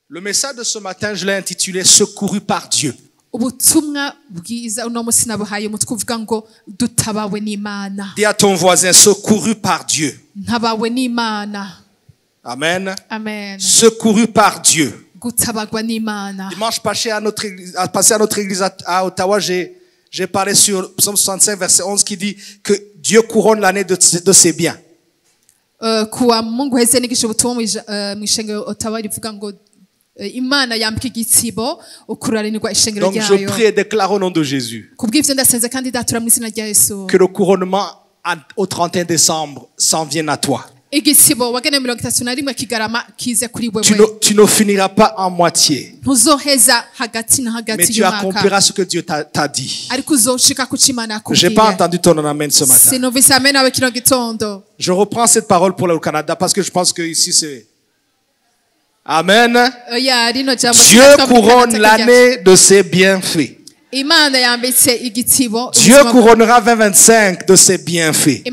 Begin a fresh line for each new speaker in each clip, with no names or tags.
Le message de ce matin, je l'ai intitulé « Secouru par Dieu ». Dis à ton voisin « Secouru par Dieu ». Amen.
Amen.
Secouru par Dieu.
Gutabarwa
Dimanche passé à notre église à Ottawa, j'ai parlé sur Psaume 65, verset 11, qui dit que Dieu couronne l'année de ses biens.
kuwa Mungu heze nigisha ubutumwa mwishengero Ottawa rivuga ngo Imana yambika igitsibo ukuraranirwa ishengero
ryayo. Donc je prie et déclare au nom de Jésus
kubw'ivyo ndasenze kandi datura mu izina rya Yesu
que le couronnement au 31 décembre s'en vienne à toi.
igitsibo wagene 31 kigarama kize kuri wewe.
Tu ne finiras pas en moitié.
Ntuzoheza hagati na hagati
mais tu accompliras ce que Dieu t'a dit.
Ariko uzoshika ku Imana yakubwiye.
J'ai pas entendu ton amen ce matin.
Sinumvise amen awe kino gitondo.
Je reprends cette parole pour le Canada parce que je pense que ici c'est Amen. Dieu couronne l'année de ses bienfaits. Dieu couronnera 2025 de ses bienfaits. Tu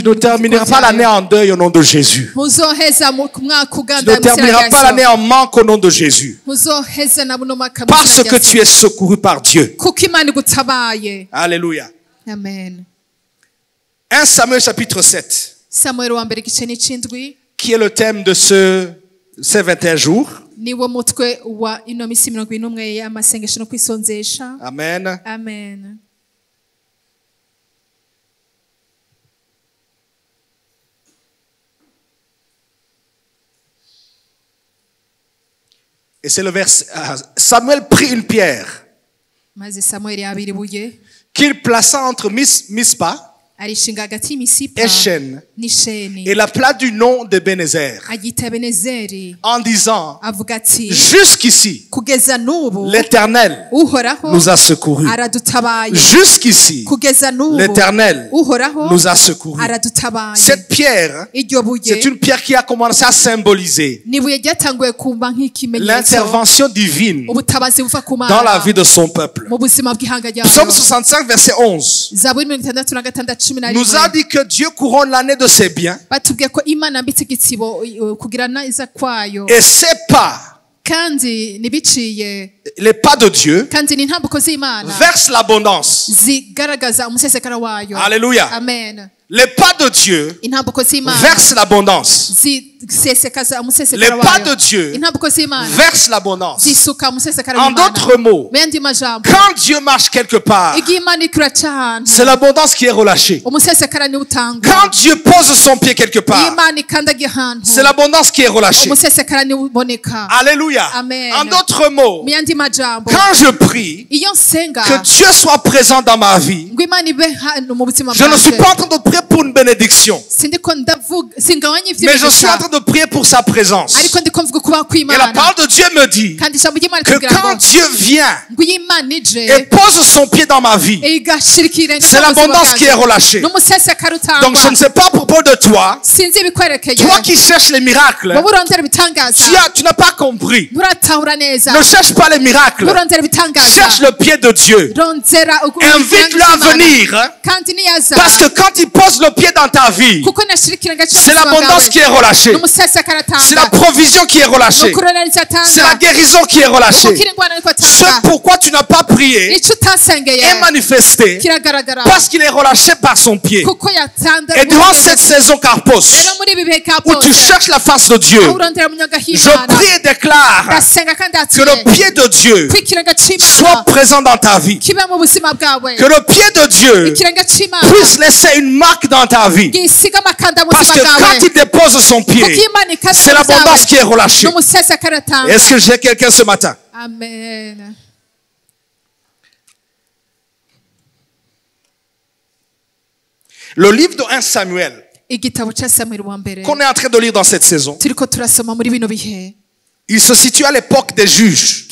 ne termineras pas l'année en deuil au nom de Jésus. Tu ne termineras pas l'année en manque au nom de Jésus. Parce que tu es secouru par Dieu. Alléluia.
Amen.
1 Samuel chapitre 7. Qui est le thème de ces 21 jours. Amen.
Amen.
Et c'est le verset. Samuel prit une pierre qu'il plaça entre Mispa et Shen, et l'appela du nom de Bénézer, en disant, jusqu'ici, l'Éternel nous a secourus. Jusqu'ici, l'Éternel nous a secourus. Cette pierre, c'est une pierre qui a commencé à symboliser l'intervention divine dans la vie de son peuple. Psaume 65, verset 11. Nous a dit que Dieu couronne l'année de ses biens. Et ses pas, les pas de Dieu, versent l'abondance. Alléluia.
Amen.
Les pas de Dieu versent l'abondance. Les pas de Dieu versent l'abondance. En d'autres mots, quand Dieu marche quelque part, c'est l'abondance qui est relâchée. Quand Dieu pose son pied quelque part, c'est l'abondance qui est relâchée. Alléluia. En d'autres mots, quand je prie que Dieu soit présent dans ma vie, je ne suis pas en train de prier pour une bénédiction, mais je suis en train de prier pour sa présence. Et la parole de Dieu me dit que quand Dieu vient et pose son pied dans ma vie, c'est l'abondance qui est relâchée. Donc je ne sais pas à propos de toi, toi qui cherches les miracles, tu n'as pas compris. Ne cherche pas les miracles, cherche le pied de Dieu. Invite-le à venir, parce que quand il pose le pied dans ta vie, c'est l'abondance qui est relâchée. C'est la provision qui est relâchée. C'est la guérison qui est relâchée. Ce pourquoi tu n'as pas prié est manifesté parce qu'il est relâché par son pied. Et durant cette saison Carpos, où tu cherches la face de Dieu, je prie et déclare que le pied de Dieu soit présent dans ta vie. Que le pied de Dieu puisse laisser une marque dans ta vie. Parce que quand il dépose son pied, c'est l'abondance qui est relâchée. Est-ce que j'ai quelqu'un ce matin?
Amen.
Le livre de 1 Samuel qu'on est en train de lire dans cette saison, il se situe à l'époque des juges.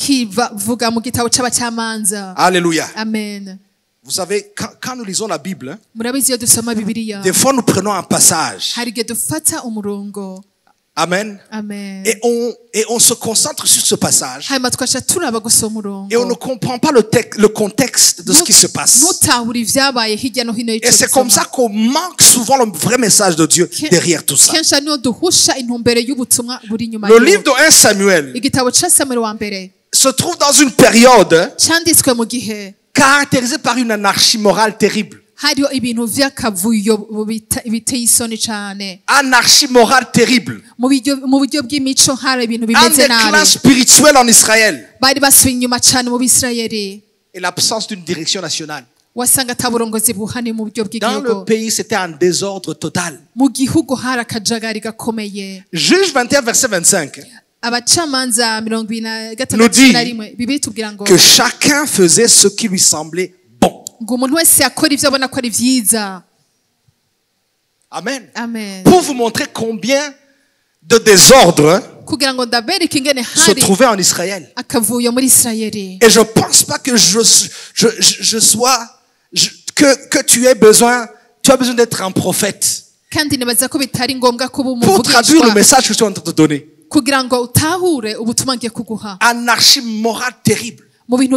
Alléluia.
Amen.
Vous savez, quand nous lisons la Bible, des fois nous prenons un passage Amen.
Amen.
Et on se concentre sur ce passage. Et on ne comprend pas le contexte de ce qui se passe. Et c'est comme ça qu'on manque souvent le vrai message de Dieu derrière tout ça. Le livre de 1 Samuel se trouve dans une période caractérisée par une anarchie morale terrible. Anarchie morale terrible. Un déclin spirituel en Israël. Et l'absence d'une direction nationale. Dans le pays, c'était un désordre total. Juge 21, verset 25 nous dit que chacun faisait ce qui lui semblait bon. Amen.
Amen.
Pour vous montrer combien de désordre se trouvait en Israël. Et je pense pas que que tu as besoin d'être un prophète pour traduire le message que je suis en train de donner. Anarchie morale terrible. Même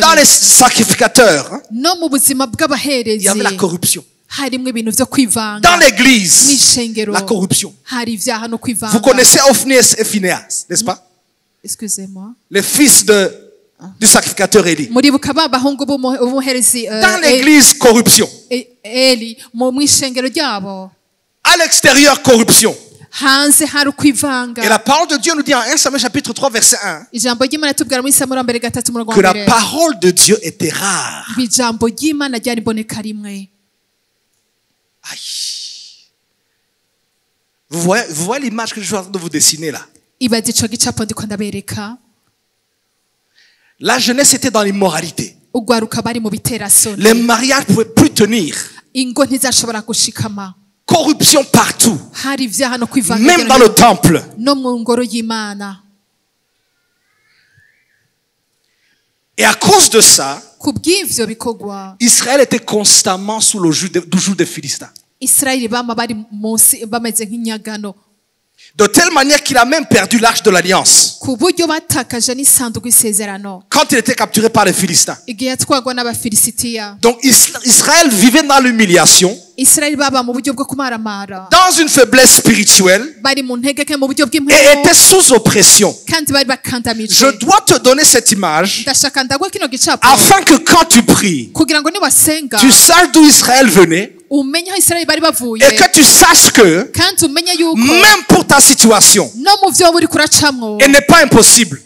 dans les sacrificateurs, il y avait la corruption. Dans l'église, la corruption. Vous connaissez Ophni et Phinehas, n'est-ce pas?
Excusez-moi.
Les fils du sacrificateur Élie. Dans l'église, corruption. À l'extérieur, corruption. Et la parole de Dieu nous dit en 1 Samuel chapitre 3 verset 1 que la parole de Dieu était rare. Aïe. Vous voyez l'image que je suis en train de vous dessiner là. La jeunesse était dans l'immoralité. Les mariages ne pouvaient plus tenir. Corruption partout. Même dans le temple. Et à cause de ça, Israël était constamment sous le joug des Philistins. De telle manière qu'il a même perdu l'arche de l'alliance. Quand il était capturé par les Philistins. Donc Israël vivait dans l'humiliation. Dans une faiblesse spirituelle. Et était sous oppression. Je dois te donner cette image. Afin que quand tu pries, tu saches d'où Israël venait. Et que tu saches que même pour ta situation, elle n'est pas impossible.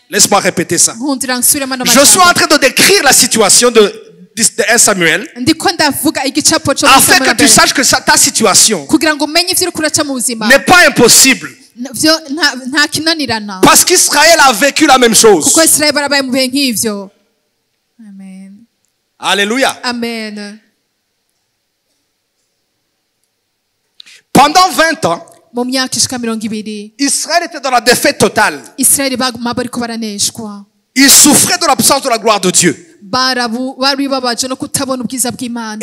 Laisse-moi répéter ça. Je suis en train de décrire la situation de 1 Samuel afin que tu saches que ta situation n'est pas impossible. Parce qu'Israël a vécu la même chose.
Amen.
Alléluia.
Amen.
Pendant 20 ans, Israël était dans la défaite totale. Il souffrait de l'absence de la gloire de Dieu. Et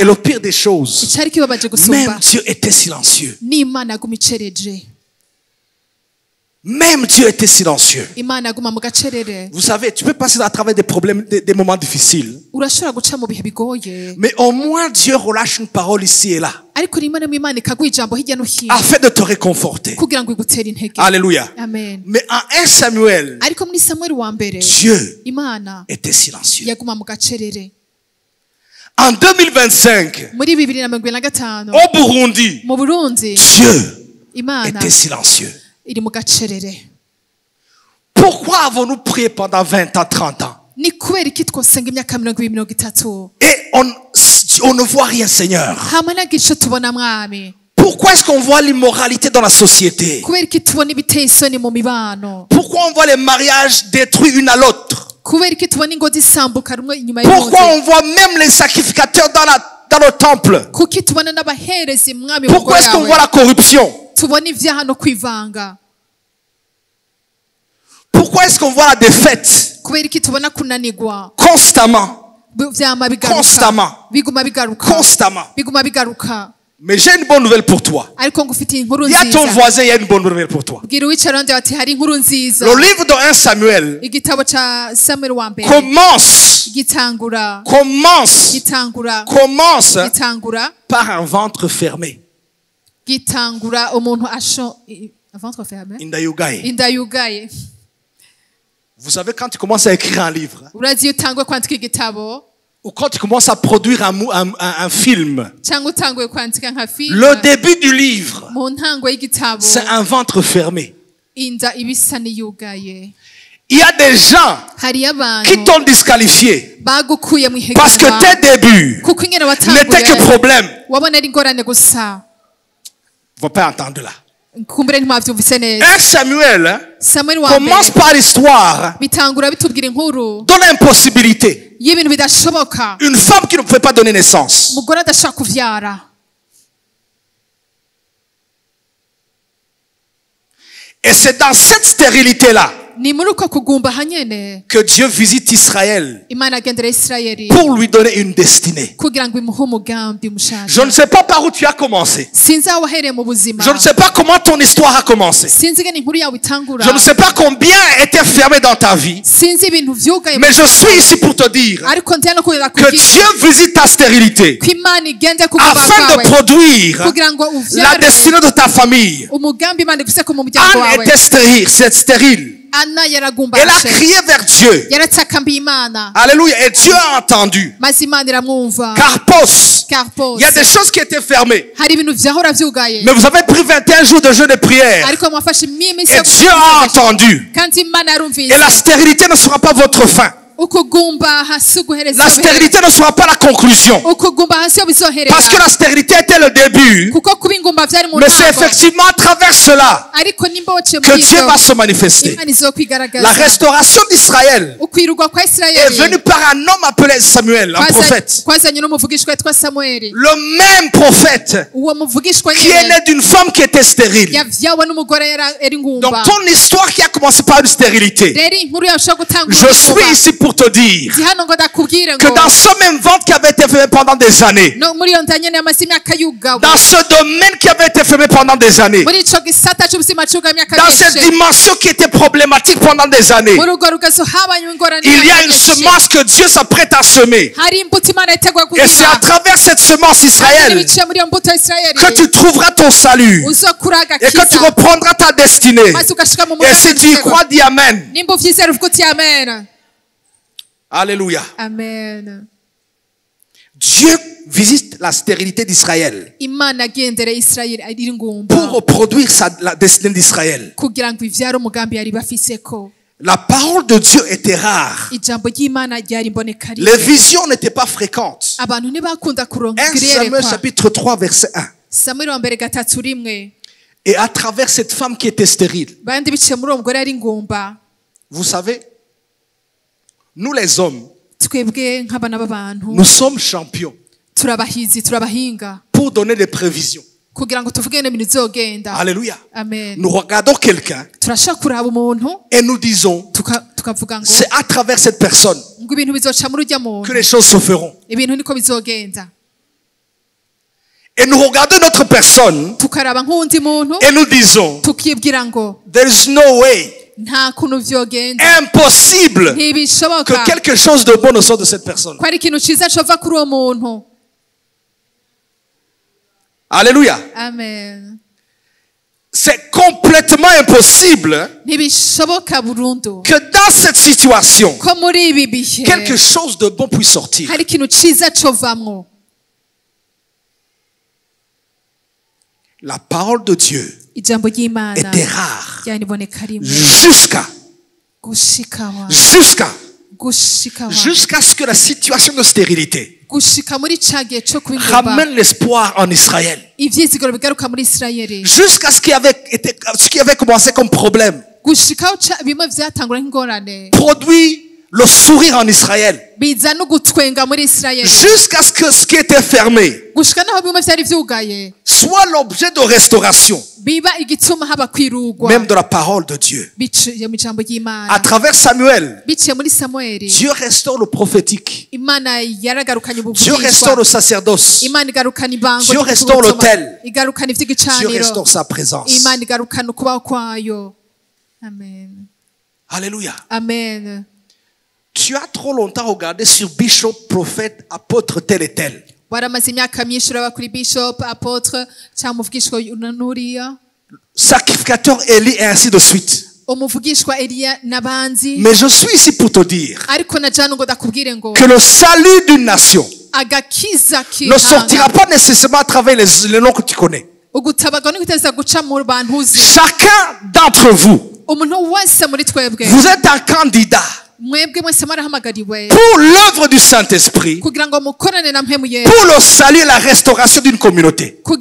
le pire des choses, même Dieu était silencieux. Même Dieu était silencieux. Vous savez, tu peux passer à travers des problèmes, des moments difficiles. Mais au moins Dieu relâche une parole ici et là. Afin de te réconforter. Alléluia.
Amen.
Mais en 1 Samuel, Dieu était silencieux. En 2025, au Burundi, Dieu était silencieux. Pourquoi avons-nous prié pendant 20 ans, 30 ans? Et on ne voit rien, Seigneur. Pourquoi est-ce qu'on voit l'immoralité dans la société? Pourquoi on voit les mariages détruits une à l'autre? Pourquoi on voit même les sacrificateurs dans le temple? Pourquoi est-ce qu'on voit la corruption? Pourquoi est-ce qu'on voit la défaite? Constamment. Constamment. Constamment. Mais j'ai une bonne nouvelle pour toi. Il y a ton voisin, il y a une bonne nouvelle pour toi. Le livre de 1 Samuel commence par un ventre fermé. Vous savez, quand tu commences à écrire un livre, ou quand tu commences à produire un film, le début du livre, c'est un ventre fermé. Il y a des gens qui t'ont disqualifié parce que tes débuts n'étaient que problème. Vous ne pouvez pas entendre là. 1 Samuel commence par l'histoire de l'impossibilité. Une femme qui ne pouvait pas donner naissance. Et c'est dans cette stérilité-là que Dieu visite Israël pour lui donner une destinée. Je ne sais pas par où tu as commencé. Je ne sais pas comment ton histoire a commencé. Je ne sais pas combien était fermé dans ta vie. Mais je suis ici pour te dire que Dieu visite ta stérilité afin de produire la destinée de ta famille. Anne était stérile. Elle a crié vers Dieu. Alléluia. Et Dieu a entendu. Carpos. Il y a des choses qui étaient fermées. Mais vous avez pris 21 jours de jeûne et prière. Et Dieu a entendu. Et la stérilité ne sera pas votre fin. La stérilité ne sera pas la conclusion. Parce que la stérilité était le début. Mais c'est effectivement à travers cela que Dieu va se manifester. La restauration d'Israël est venue par un homme appelé Samuel, un prophète. Le même prophète qui est né d'une femme qui était stérile. Donc ton histoire qui a commencé par une stérilité. Je suis ici pour te dire que dans ce même ventre qui avait été fermé pendant des années, dans ce domaine qui avait été fermé pendant des années, dans cette dimension qui était problématique pendant des années, il y a une semence que Dieu s'apprête à semer. Et c'est à travers cette semence Israël que tu trouveras ton salut et que tu reprendras ta destinée. Et si tu y crois, dis Amen. Alléluia.
Amen.
Dieu visite la stérilité d'Israël pour reproduire la destinée d'Israël. La parole de Dieu était rare. Les visions n'étaient pas fréquentes. 1 Samuel chapitre 3 verset 1. Et à travers cette femme qui était stérile, vous savez, nous les hommes, nous sommes champions pour donner des prévisions. Alléluia. Nous regardons quelqu'un et nous disons, c'est à travers cette personne que les choses se feront. Et nous regardons notre personne et nous disons, there is no way. Impossible que quelque chose de bon ne sorte de cette personne. Alléluia.
Amen.
C'est complètement impossible que dans cette situation, quelque chose de bon puisse sortir. La parole de Dieu était rare jusqu'à ce que la situation de stérilité ramène l'espoir en Israël. Jusqu'à ce qui avait commencé comme problème produit le sourire en Israël. Jusqu'à ce que ce qui était fermé soit l'objet de restauration. Même de la parole de Dieu. À travers Samuel, Dieu restaure le prophétique. Dieu restaure le sacerdoce. Dieu restaure l'autel. Dieu restaure sa présence.
Amen.
Alléluia.
Amen.
Tu as trop longtemps regardé sur bishop, prophète, apôtre tel et tel. Sacrificateur Élie et ainsi de suite. Mais je suis ici pour te dire que le salut d'une nation ne sortira pas nécessairement à travers les noms que tu connais. Chacun d'entre vous, vous êtes un candidat pour l'œuvre du Saint-Esprit, pour le salut et la restauration d'une communauté. Tu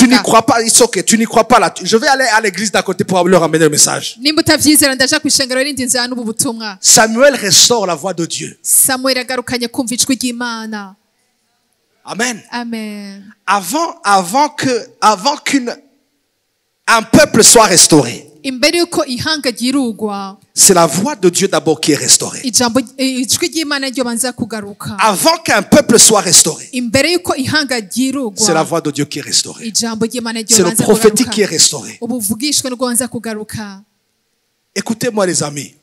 n'y crois pas, it's okay, tu n'y crois pas là. Je vais aller à l'église d'à côté pour leur amener le message. Samuel restaure la voix de Dieu. Amen.
Amen.
Avant qu'un peuple soit restauré, c'est la voix de Dieu d'abord qui est restaurée. Avant qu'un peuple soit restauré, c'est la voix de Dieu qui est restaurée. C'est le prophétique qui est restauré. Écoutez-moi les amis.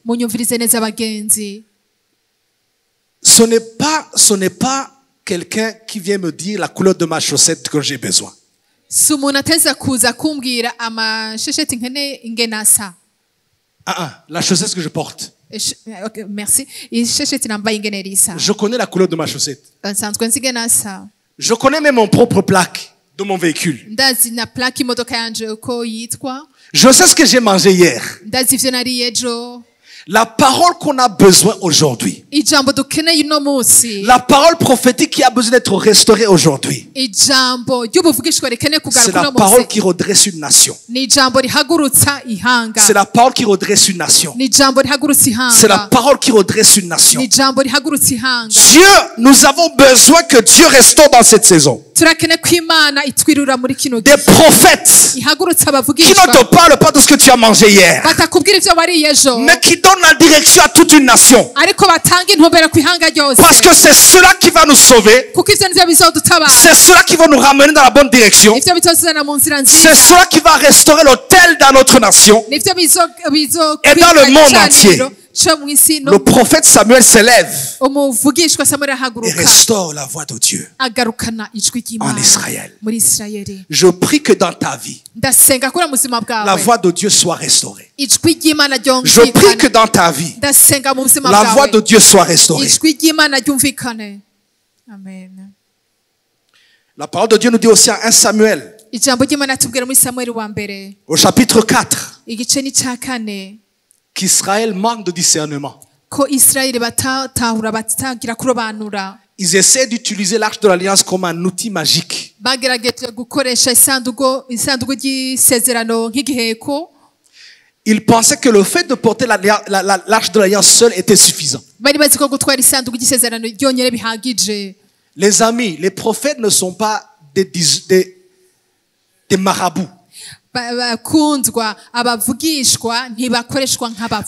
Ce n'est pas quelqu'un qui vient me dire la couleur de ma chaussette que j'ai besoin. La chaussette que je porte.
Okay, merci. Je
connais la couleur de ma chaussette. Je connais même mon propre plaque de mon véhicule. Je sais ce que j'ai mangé hier. La parole qu'on a besoin aujourd'hui. La parole prophétique qui a besoin d'être restaurée aujourd'hui. C'est la parole qui redresse une nation. C'est la parole qui redresse une nation. C'est la parole qui redresse une nation. Dieu, nous avons besoin que Dieu restaure dans cette saison. Des prophètes qui ne te parlent pas de ce que tu as mangé hier, mais qui donnent la direction à toute une nation. Parce que c'est cela qui va nous sauver. C'est cela qui va nous ramener dans la bonne direction. C'est cela qui va restaurer l'autel dans notre nation et dans le monde entier. Le prophète Samuel s'élève et restaure la voix de Dieu en Israël. Je prie que dans ta vie, la voix de Dieu soit restaurée. Je prie que dans ta vie, la voix de Dieu soit restaurée. La parole de Dieu nous dit aussi à 1 Samuel, au chapitre 4, qu'Israël manque de discernement. Ils essaient d'utiliser l'arche de l'alliance comme un outil magique. Ils pensaient que le fait de porter l'arche de l'alliance seule était suffisant. Les amis, les prophètes ne sont pas des marabouts.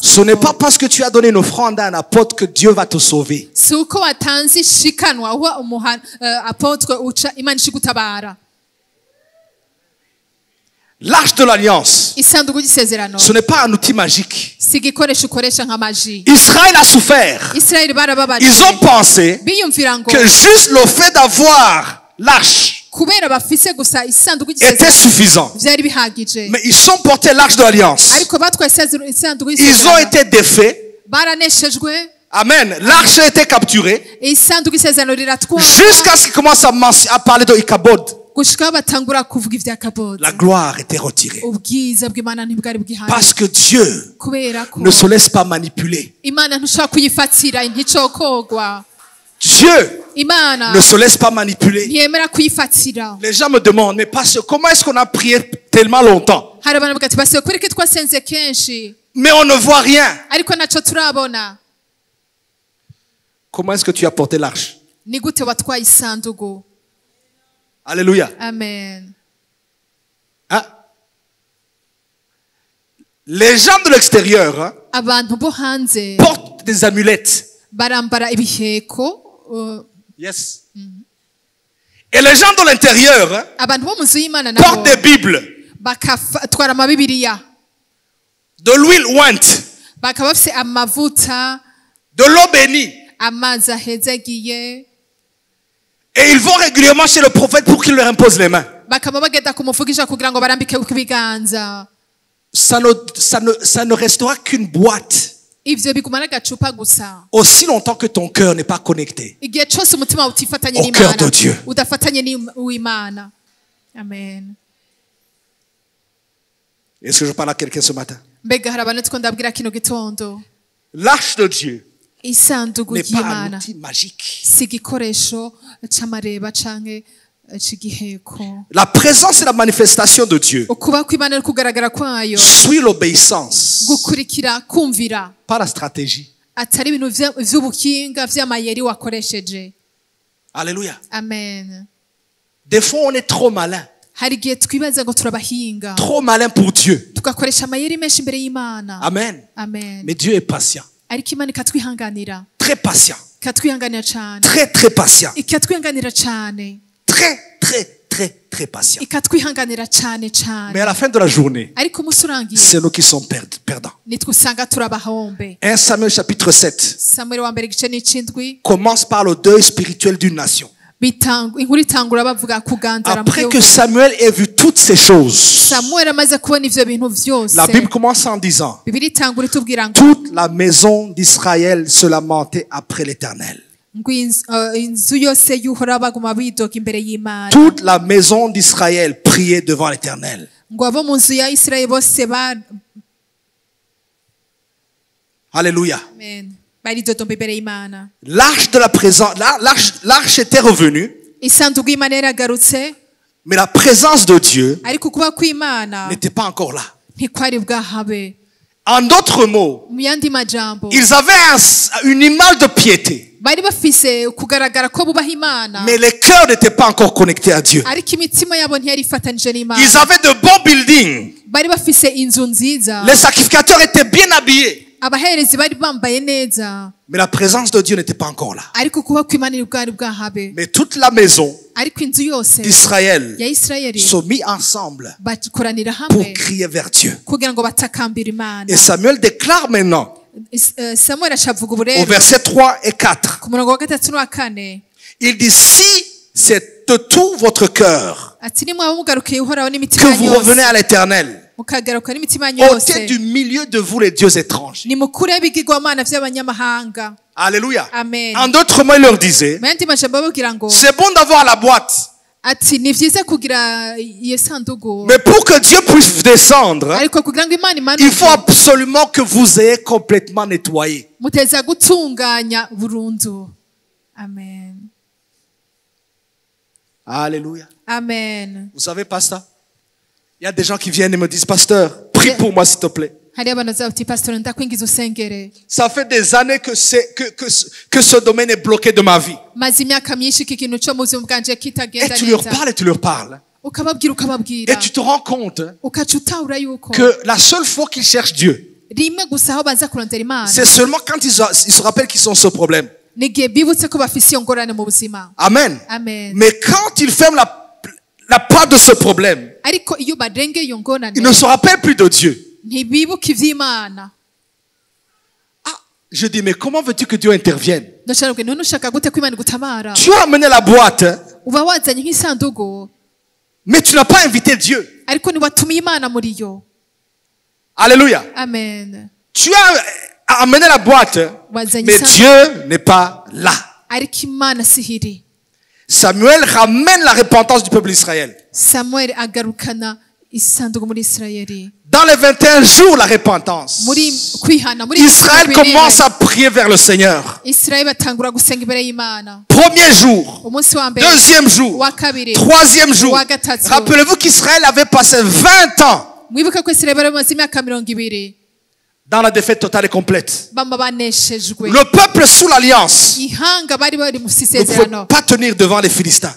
Ce n'est pas parce que tu as donné une offrande à un apôtre que Dieu va te sauver. L'arche de l'alliance, ce n'est pas un outil magique. Israël a souffert. Ils ont pensé que juste le fait d'avoir l'arche était suffisant. Mais ils ont porté l'arche de l'alliance. Ils ont été défaits. Amen. L'arche a été capturée. Jusqu'à ce qu'ils commencent à parler de Ichabod. La gloire était retirée. Parce que Dieu ne se laisse pas manipuler. Dieu ne se laisse pas manipuler. Les gens me demandent, mais pasteur, comment est-ce qu'on a prié tellement longtemps? Mais on ne voit rien. Comment est-ce que tu as porté l'arche? Alléluia.
Amen.
Hein? Les gens de l'extérieur portent des amulettes. Yes. Et les gens de l'intérieur portent des Bibles, de l'huile ointe, de l'eau bénie. Et ils vont régulièrement chez le prophète pour qu'il leur impose les mains. Ça ne restera qu'une boîte aussi longtemps que ton cœur n'est pas connecté au cœur de Dieu.
Amen.
Est-ce que je parle à quelqu'un ce matin? L'arche de Dieu n'est pas un outil magique. La présence et la manifestation de Dieu suit l'obéissance, pas la stratégie. Alléluia.
Amen.
Des fois, on est trop malin. Trop malin pour Dieu. Amen.
Amen.
Mais Dieu est patient. Très patient. Très, très patient. Très patient. Mais à la fin de la journée, c'est nous qui sommes perdants. 1 Samuel chapitre 7 commence par le deuil spirituel d'une nation. Après que Samuel ait vu toutes ces choses, la Bible commence en disant: toute la maison d'Israël se lamentait après l'Éternel. Toute la maison d'Israël priait devant l'Éternel. Alléluia. L'arche de la présence, l'arche était revenue, mais la présence de Dieu n'était pas encore là. En d'autres mots, ils avaient une image de piété, mais les cœurs n'étaient pas encore connectés à Dieu. Ils avaient de bons buildings. Les sacrificateurs étaient bien habillés. Mais la présence de Dieu n'était pas encore là. Mais toute la maison d'Israël se mit ensemble pour crier vers Dieu. Et Samuel déclare maintenant au verset 3 et 4. Il dit: si c'est de tout votre cœur que vous revenez à l'Éternel, ôtez du milieu de vous les dieux étranges. Alléluia.
Amen.
En d'autres mots, il leur disait: c'est bon d'avoir la boîte, mais pour que Dieu puisse descendre, il faut absolument que vous ayez complètement nettoyé.
Amen.
Alléluia.
Amen.
Vous savez, pasteur, il y a des gens qui viennent et me disent: pasteur, prie pour moi s'il te plaît. Ça fait des années que ce domaine est bloqué de ma vie. Et tu leur parles. Et tu te rends compte que la seule fois qu'ils cherchent Dieu, c'est seulement quand ils se rappellent qu'ils ont ce problème. Amen.
Amen.
Mais quand ils ferment la porte de ce problème, ils ne se rappellent plus de Dieu. Je dis: mais comment veux-tu que Dieu intervienne? Tu as amené la boîte, mais tu n'as pas invité Dieu. Alléluia.
Amen.
Tu as amené la boîte, mais Dieu n'est pas là. Samuel ramène la repentance du peuple d'Israël. Dans les 21 jours, la repentance. Israël commence à prier vers le Seigneur. Premier jour, deuxième jour, troisième jour. Rappelez-vous qu'Israël avait passé 20 ans dans la défaite totale et complète. Le peuple sous l'alliance ne pouvait pas tenir devant les Philistins.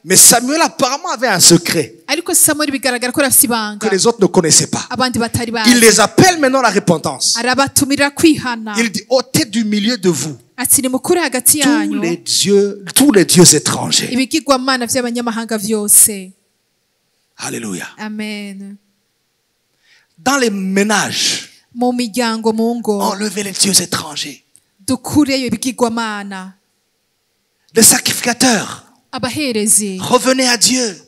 Mais Samuel apparemment avait un secret que les autres ne connaissaient pas. Il les appelle maintenant à la repentance. Il dit, ôtez du milieu de vous tous les dieux étrangers. Alléluia.
Amen.
Dans les ménages, enlevez les dieux étrangers. Les sacrificateurs, revenez à Dieu.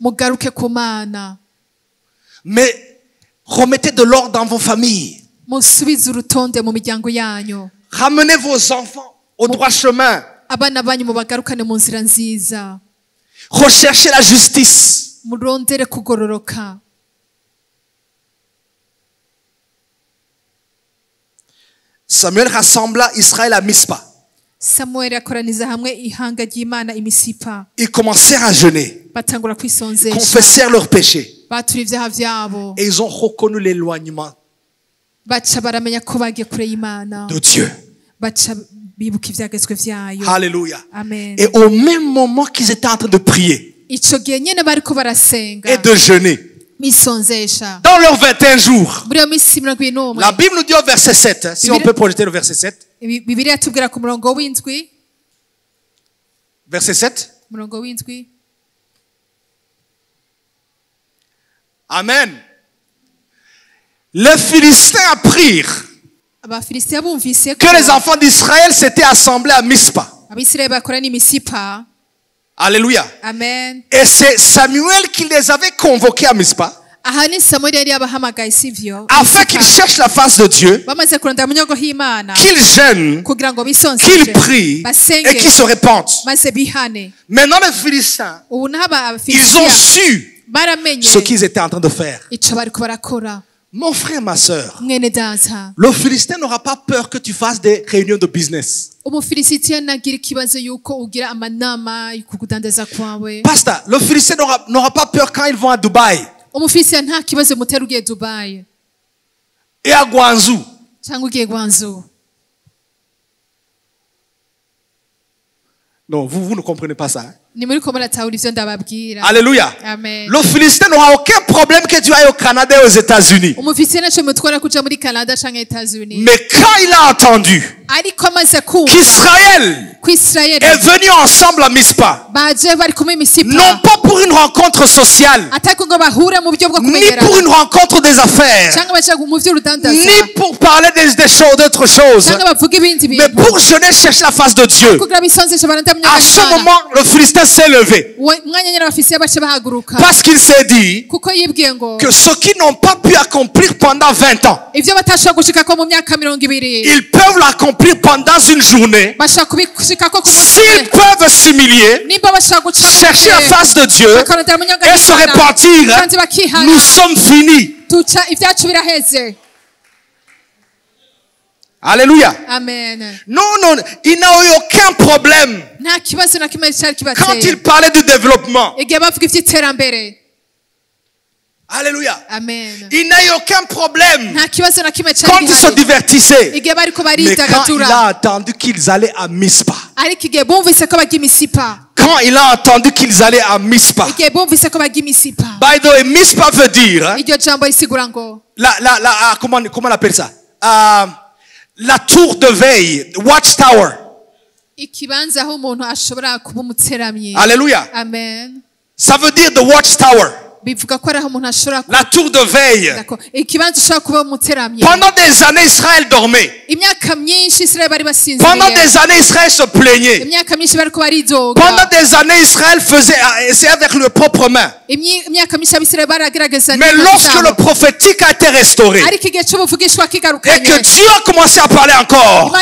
Mais remettez de l'ordre dans vos familles. Ramenez vos enfants au droit chemin. Recherchez la justice. Samuel rassembla Israël à Mispa. Ils commencèrent à jeûner. Ils confessèrent leurs péchés. Et ils ont reconnu l'éloignement de Dieu. Alléluia.
Amen.
Et au même moment qu'ils étaient en train de prier et de jeûner, dans leurs 21 jours, la Bible nous dit au verset 7, si on peut projeter le verset 7. Verset 7. Amen. Les Philistins apprirent que les enfants d'Israël s'étaient assemblés à Mispa. Alléluia.
Amen.
Et c'est Samuel qui les avait convoqués à Mispa afin qu'ils cherchent la face de Dieu, qu'ils jeûnent, qu'ils prient et qu'ils se repentent. Maintenant les Philistins, ils ont su ce qu'ils étaient en train de faire. Mon frère, ma sœur, le Philistin n'aura pas peur que tu fasses des réunions de business. Pasteur, le Philistin n'aura pas peur quand ils vont à Dubaï et à Guangzhou. Non, vous ne comprenez pas ça. Hein? Alléluia.
Amen.
Le Philistin n'aura aucun problème que tu ailles au Canada et aux États-Unis. Mais quand il a entendu qu'Israël est venu ensemble à Mispa, non pas pour une rencontre sociale, ni pour une rencontre des affaires, ni pour parler des choses, d'autres choses, mais pour jeûner, chercher la face de Dieu. À ce moment, le Philistin s'est levé. Parce qu'il s'est dit que ceux qui n'ont pas pu accomplir pendant 20 ans, ils peuvent l'accomplir pendant une journée. S'ils peuvent s'humilier, chercher la face de Dieu et se repentir, nous sommes finis. Alléluia.
Amen.
Non, il n'a eu aucun problème quand il parlait du développement. Alléluia.
Amen.
Il n'a eu aucun problème quand il se divertissait. Mais quand il a entendu qu'ils allaient à Mispa. Quand il a entendu qu'ils allaient à Mispa. By the way, Mispa veut dire comment on appelle ça? La tour de veille, watchtower. Alléluia.
Amen.
Ça veut dire the watchtower. La tour de veille. Pendant des années, Israël dormait. Pendant des années, Israël se plaignait. Pendant des années, Israël essayait avec leurs propres mains. Mais lorsque le prophétique a été restauré et que Dieu a commencé à parler encore, oh,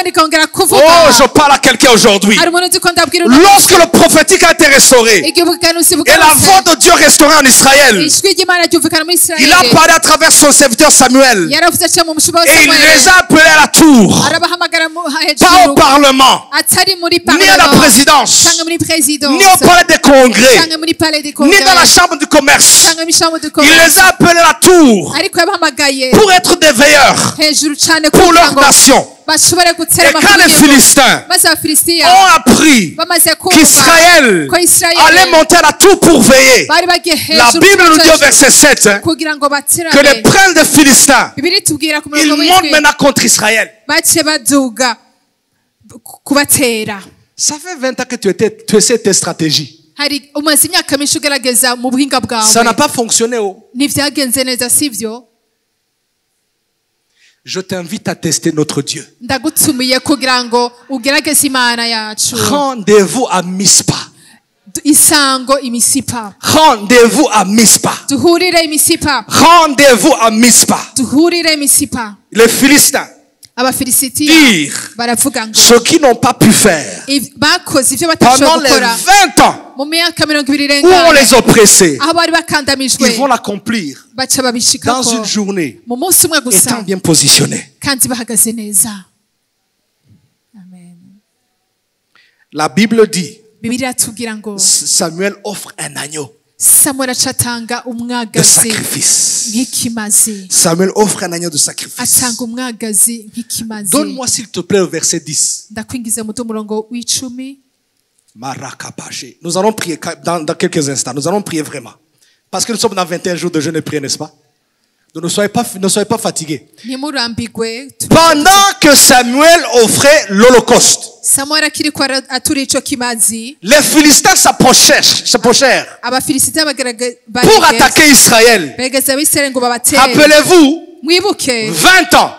je parle à quelqu'un aujourd'hui. Lorsque le prophétique a été restauré et la voix de Dieu restaurée en Israël, Israël. Il a parlé à travers son serviteur Samuel. Et il les a appelés à la tour. Pas au Parlement, ni à la présidence, ni au palais des congrès, ni dans la chambre du commerce. Il les a appelés à la tour pour être des veilleurs pour leur nation. Et quand les Philistins ont appris qu'Israël allait monter à la tour pour veiller, la Bible nous dit au verset 7 que les princes des Philistins, ils montent maintenant contre Israël. Ça fait 20 ans que tu essaies tes stratégies. Ça n'a pas fonctionné. Je t'invite à tester notre Dieu. Rendez-vous à Mispa. Rendez-vous à Mispa. Rendez-vous à Mispa. Les Philistins dirent ce qu'ils n'ont pas pu faire pendant les 20 ans où on les oppressait. Ils vont l'accomplir dans une journée, étant bien positionnés. La Bible dit, Samuel offre un agneau de sacrifice. Samuel offre un agneau de sacrifice. Donne-moi s'il te plaît au verset 10. Nous allons prier dans quelques instants. Nous allons prier vraiment. Parce que nous sommes dans 21 jours de jeûne et prière, n'est-ce pas? Donc ne soyez pas fatigués. Pendant que Samuel offrait l'Holocauste, les Philistins s'approchèrent pour attaquer Israël. Rappelez-vous, 20 ans.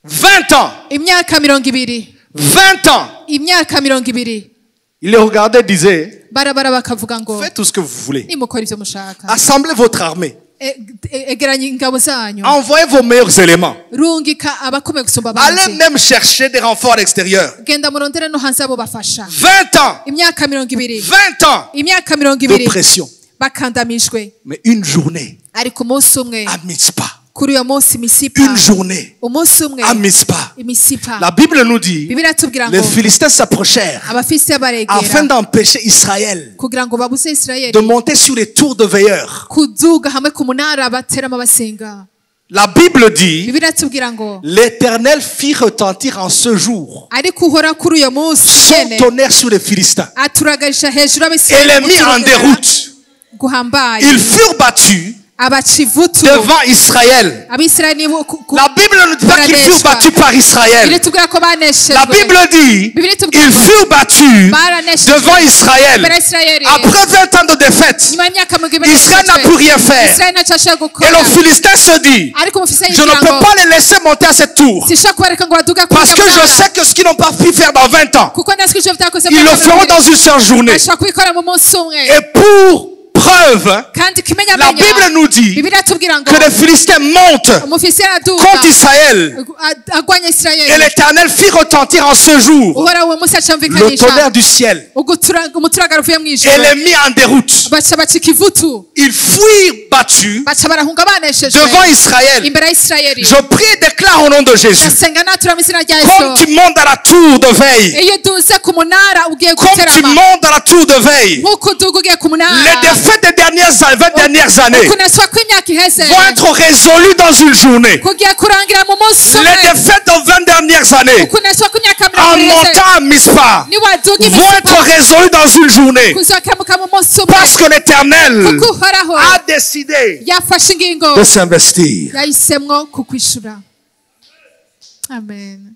20 ans. 20 ans. Il les regardait et disait, faites tout ce que vous voulez. Assemblez votre armée. Envoyez vos meilleurs éléments. Allez même chercher des renforts à l'extérieur. 20 ans. 20 ans de pression. Mais une journée à Mitzpah. Une journée à Mispa. La Bible nous dit, les Philistins s'approchèrent afin d'empêcher Israël de monter sur les tours de veilleurs. La Bible dit, l'Éternel fit retentir en ce jour son tonnerre sur les Philistins et les mit en déroute. Ils furent battus devant Israël. La Bible ne dit pas qu'ils furent battus par Israël. La Bible dit ils furent battus devant Israël. Après 20 ans de défaite, Israël n'a pu rien faire. Et le Philistin se dit, je ne peux pas les laisser monter à cette tour. Parce que je sais que ce qu'ils n'ont pas pu faire dans 20 ans, ils le feront dans une seule journée. Et pour preuve, la Bible nous dit que les Philistins montent contre Israël et l'Éternel fit retentir en ce jour le tonnerre du ciel et les mit en déroute. Ils fuirent battus devant Israël. Je prie et déclare au nom de Jésus, comme tu montes à la tour de veille, comme tu montes à la tour de veille, les défaites des 20 dernières années vont être résolues dans une journée. Les défaites des 20 dernières années en montant à Mispa vont être résolues dans une journée. Parce que l'Éternel a décidé de s'investir.
Amen.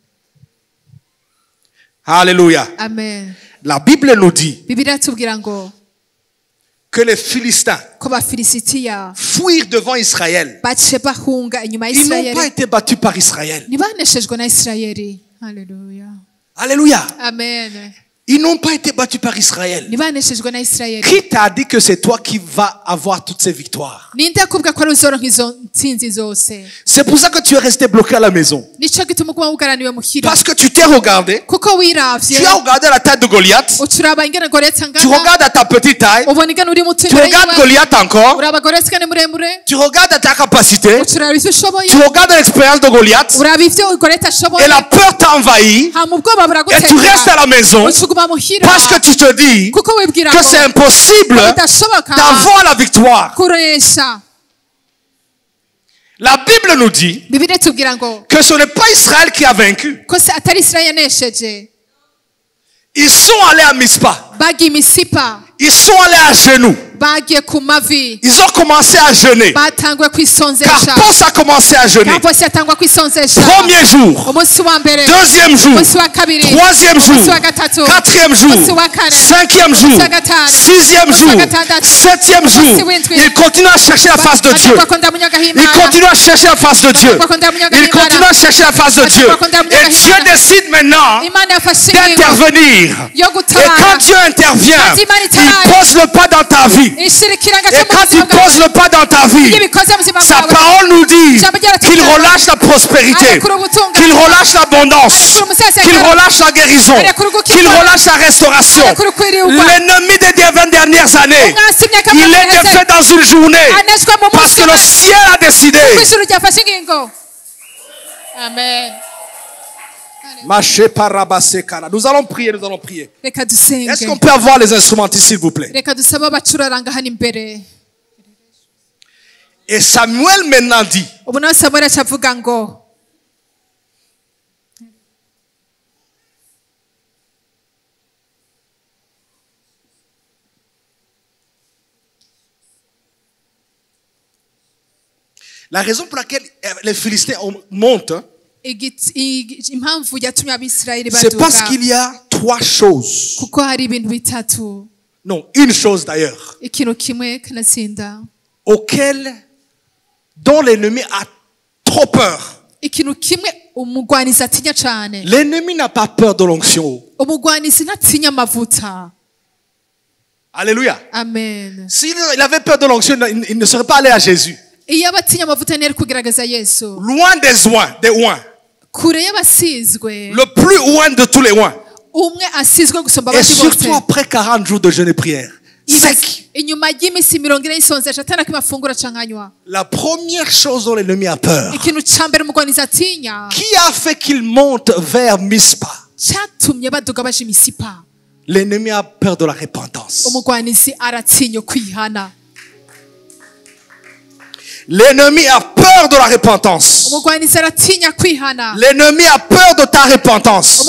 Alléluia.
Amen.
La Bible nous dit que les Philistins fuirent devant Israël. Ils n'ont pas été battus par Israël.
Alléluia.
Alléluia.
Amen.
Ils n'ont pas été battus par Israël. Qui t'a dit que c'est toi qui vas avoir toutes ces victoires? C'est pour ça que tu es resté bloqué à la maison. Parce que tu t'es regardé. Tu as regardé la taille de Goliath. Tu regardes à ta petite taille. Tu regardes Goliath encore. Tu regardes à ta capacité. Tu regardes l'expérience de Goliath. Et la peur t'a envahi. Et tu restes à la maison. Parce que tu te dis que c'est impossible d'avoir la victoire. La Bible nous dit que ce n'est pas Israël qui a vaincu. Ils sont allés à Mispa. Ils sont allés à genoux. Ils ont commencé à jeûner. Carpos a commencé à jeûner. Premier jour, deuxième jour, troisième jour, quatrième jour, cinquième jour, sixième jour, septième jour. Ils continuent à chercher la face de Dieu. Ils continuent à chercher la face de Dieu. Ils continuent à chercher la face de Dieu. Et Dieu décide maintenant d'intervenir. Et quand Dieu intervient, il pose le pas dans ta vie. Et quand il pose le pas dans ta vie, sa parole nous dit qu'il relâche la prospérité, qu'il relâche l'abondance, qu'il relâche la guérison, qu'il relâche la restauration. L'ennemi des 20 dernières années, il est défait dans une journée parce que le ciel a décidé. Amen. Nous allons prier, nous allons prier. Est-ce qu'on peut avoir les instrumentistes, s'il vous plaît? Et Samuel maintenant dit, la raison pour laquelle les Philistins montent, c'est parce qu'il y a trois choses. Non, une chose d'ailleurs. Dont l'ennemi a trop peur. L'ennemi n'a pas peur de l'onction. Alléluia.
Amen.
S'il avait peur de l'onction, il ne serait pas allé à Jésus. Loin des oins. Le plus loin de tous les oins. Et surtout après 40 jours de jeûne et prière. Sec. La première chose dont l'ennemi a peur. Qui a fait qu'il monte vers Mispa? L'ennemi a peur de la repentance. L'ennemi a peur de la repentance. L'ennemi a peur de ta repentance.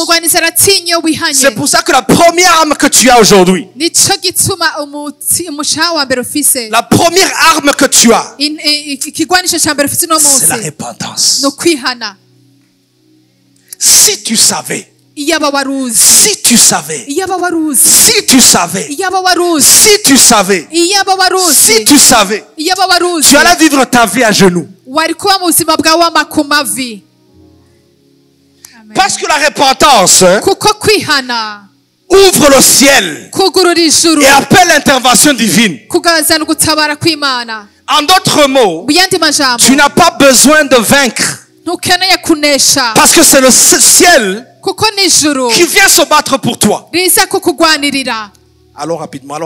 C'est pour ça que la première arme que tu as aujourd'hui, la première arme que tu as, c'est la repentance. Si tu savais, si tu savais, si tu savais, si tu savais, si tu savais, tu allais vivre ta vie à genoux. Parce que la repentance ouvre le ciel et appelle l'intervention divine. En d'autres mots, tu n'as pas besoin de vaincre. Parce que c'est le ciel qui vient se battre pour toi. Allons rapidement.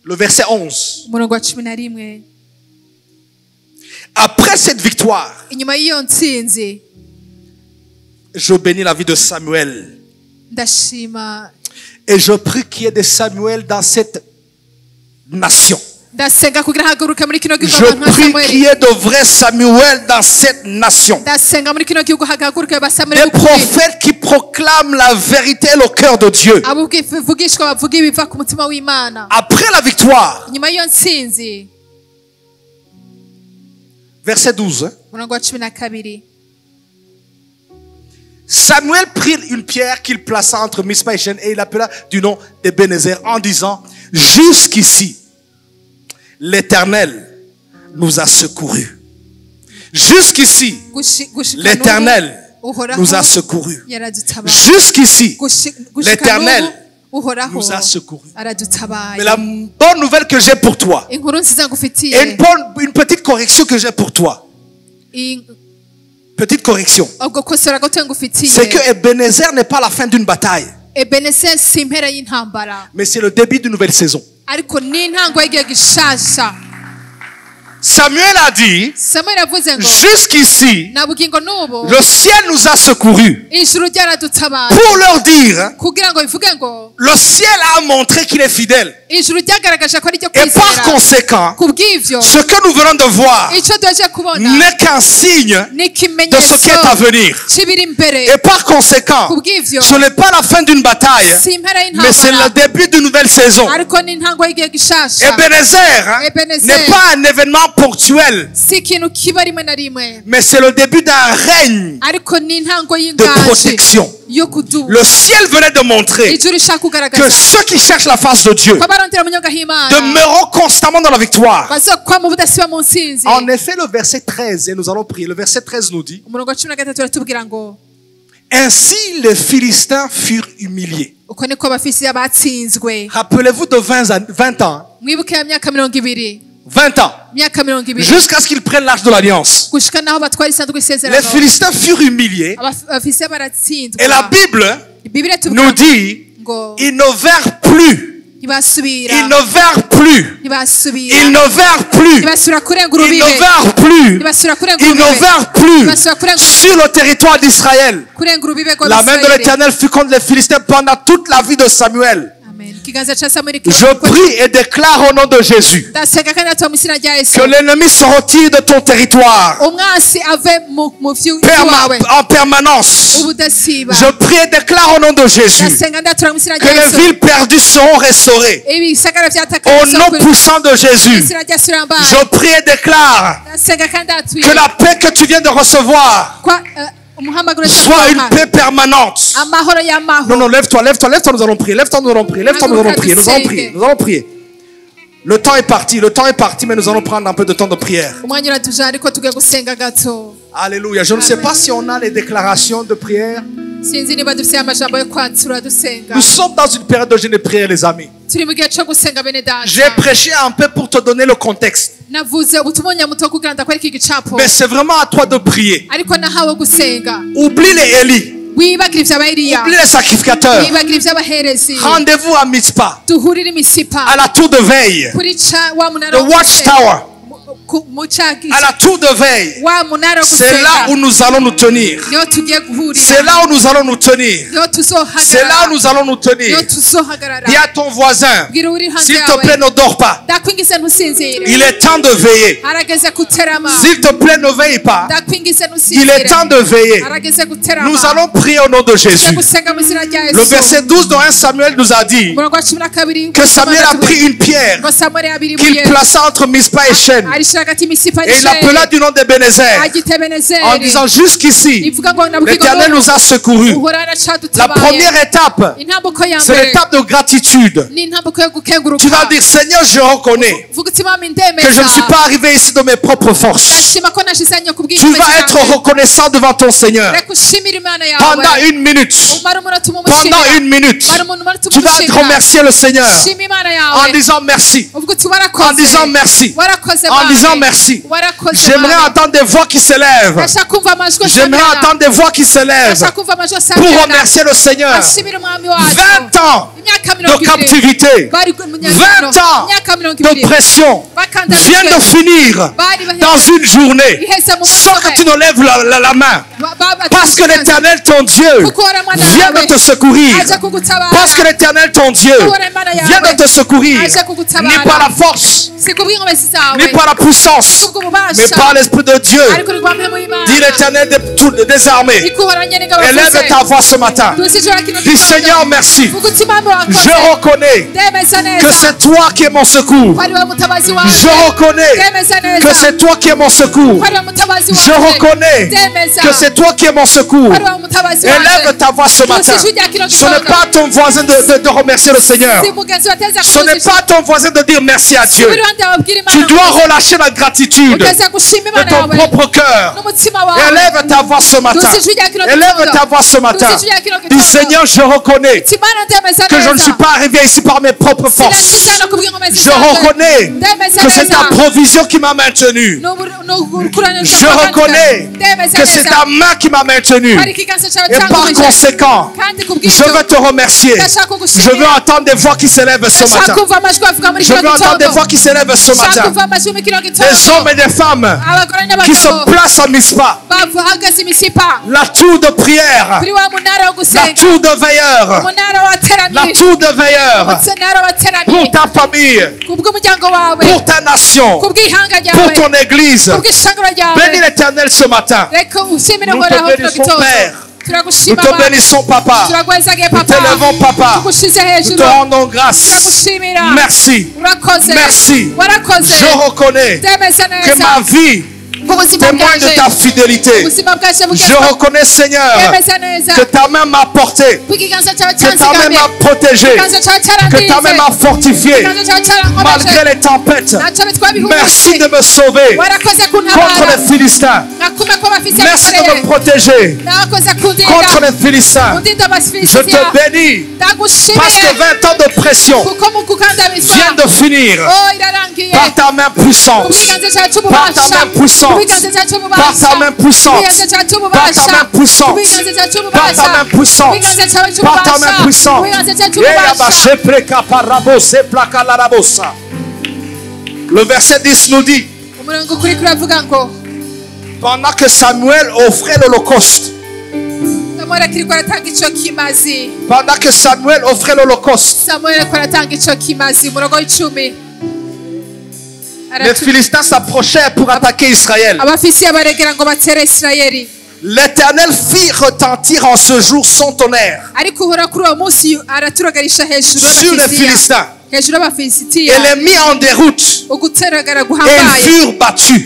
Le verset 11. Après cette victoire, je bénis la vie de Samuel. Et je prie qu'il y ait des Samuel dans cette nation. Je prie qu'il y ait de vrais Samuel dans cette nation. Des prophètes qui proclament la vérité et le cœur de Dieu. Après la victoire, verset 12. Samuel prit une pierre qu'il plaça entre Mispa et Shen et il l'appela du nom d'Ebenezer en disant: jusqu'ici, l'Éternel nous a secourus. Jusqu'ici, l'Éternel nous a secourus. Jusqu'ici, l'Éternel nous a secourus. Mais la bonne nouvelle que j'ai pour toi, et une petite correction que j'ai pour toi, petite correction, c'est que Ebenezer n'est pas la fin d'une bataille, mais c'est le début d'une nouvelle saison. Samuel a dit, jusqu'ici, le ciel nous a secourus pour leur dire, le ciel a montré qu'il est fidèle. Et par conséquent, ce que nous venons de voir n'est qu'un signe de ce qui est à venir. Et par conséquent, ce n'est pas la fin d'une bataille, mais c'est le début d'une nouvelle saison. Ebenezer n'est pas un événement ponctuel, mais c'est le début d'un règne de protection. Le ciel venait de montrer que ceux qui cherchent la face de Dieu demeureront constamment dans la victoire. En effet, le verset 13, et nous allons prier, le verset 13 nous dit, ainsi les Philistins furent humiliés. Rappelez-vous de 20 ans. 20 ans. Jusqu'à ce qu'ils prennent l'Arche de l'Alliance. Les Philistins furent humiliés. Et la Bible nous dit, ils ne vinrent plus. Ils ne vinrent plus. Ils ne vinrent plus. Ils ne vinrent plus. Ils ne vinrent plus sur le territoire d'Israël. La main de l'Éternel fut contre les Philistins pendant toute la vie de Samuel. Je prie et déclare au nom de Jésus que l'ennemi se retire de ton territoire en permanence. Je prie et déclare au nom de Jésus que les villes perdues seront restaurées au nom puissant de Jésus. Je prie et déclare que la paix que tu viens de recevoir soit une paix permanente. Non, non, lève-toi, nous allons prier. Lève-toi, nous allons prier. Le temps est parti, mais nous allons prendre un peu de temps de prière. Alléluia. Je ne sais pas si on a les déclarations de prière. Nous sommes dans une période de jeûne et prière, les amis. J'ai prêché un peu pour te donner le contexte. Mais c'est vraiment à toi de prier. Oublie les Élie. Oublie les sacrificateurs. Rendez-vous à Mitzpah, à la tour de veille, the watchtower. À la tour de veille, c'est là où nous allons nous tenir. C'est là où nous allons nous tenir. C'est là où nous allons nous tenir. Dis à ton voisin, s'il te plaît, ne dors pas. Il est temps de veiller. S'il te plaît, ne veille pas. Il est temps de veiller. Nous allons prier au nom de Jésus. Le verset 12 de 1 Samuel nous a dit que Samuel a pris une pierre qu'il plaça entre Mitzpah et Shen. Et il appela du nom d'Ebenezer en disant jusqu'ici, l'Éternel nous a secourus. La première étape, c'est l'étape de gratitude. Tu vas dire, Seigneur, je reconnais que je ne suis pas arrivé ici de mes propres forces. Tu vas être reconnaissant devant ton Seigneur. Pendant une minute, tu vas remercier le Seigneur en disant merci. En disant merci. En disant merci. J'aimerais entendre des voix qui s'élèvent. J'aimerais entendre des voix qui s'élèvent pour remercier le Seigneur. 20 ans de captivité, 20 ans de pression viennent de finir dans une journée sans que tu ne lèves la main. Parce que l'Éternel ton Dieu vient de te secourir. Parce que l'Éternel ton Dieu vient de te secourir. Ni par la force, ni par la puissance, mais par l'Esprit de Dieu. Dis l'Éternel des armées. Élève ta voix ce matin. Dis Seigneur, Seigneur, merci. Je reconnais que c'est toi qui es mon secours. Je reconnais que c'est toi qui es mon secours. Je reconnais que c'est toi qui es mon secours. Élève ta voix ce matin. Ce n'est pas ton voisin de remercier le Seigneur. Ce n'est pas ton voisin de dire merci à Dieu. Tu dois relâcher la gratitude de ton propre cœur. Élève ta voix ce matin. Élève ta voix ce matin. Dis Seigneur, je reconnais que je ne suis pas arrivé ici par mes propres forces. Je reconnais que c'est ta provision qui m'a maintenu. Je reconnais que c'est ta main qui m'a maintenu. Et par conséquent, je veux te remercier. Je veux entendre des voix qui s'élèvent ce matin. Je veux entendre des voix qui s'élèvent ce matin. Des hommes et des femmes qui se placent à Mispa. La tour de prière. La tour de veilleur. La tour de veilleur. Pour ta famille. Pour ta nation. Pour ton église. Bénis l'Éternel ce matin. Nous te bénissons, Père. Nous te bénissons, Papa. Nous t'élevons, Papa. Nous te rendons grâce. Merci. Merci. Je reconnais que ma vie témoigne de ta fidélité. Je reconnais, Seigneur, que ta main m'a porté, que ta main m'a protégé, que ta main m'a fortifié malgré les tempêtes. Merci de me sauver contre les Philistins. Merci de me protéger contre les Philistins. Je te bénis parce que 20 ans de pression viennent de finir par ta main puissante. Par ta main puissante. Par ta main puissante. Par ta main puissante. Par ta main puissante. Par ta main puissante. Le verset 10 nous dit: pendant que Samuel offrait l'holocauste. Pendant que Samuel offrait l'holocauste, les Philistins s'approchèrent pour attaquer Israël. L'Éternel fit retentir en ce jour son tonnerre sur les Philistins. Et les mit en déroute. Et ils furent battus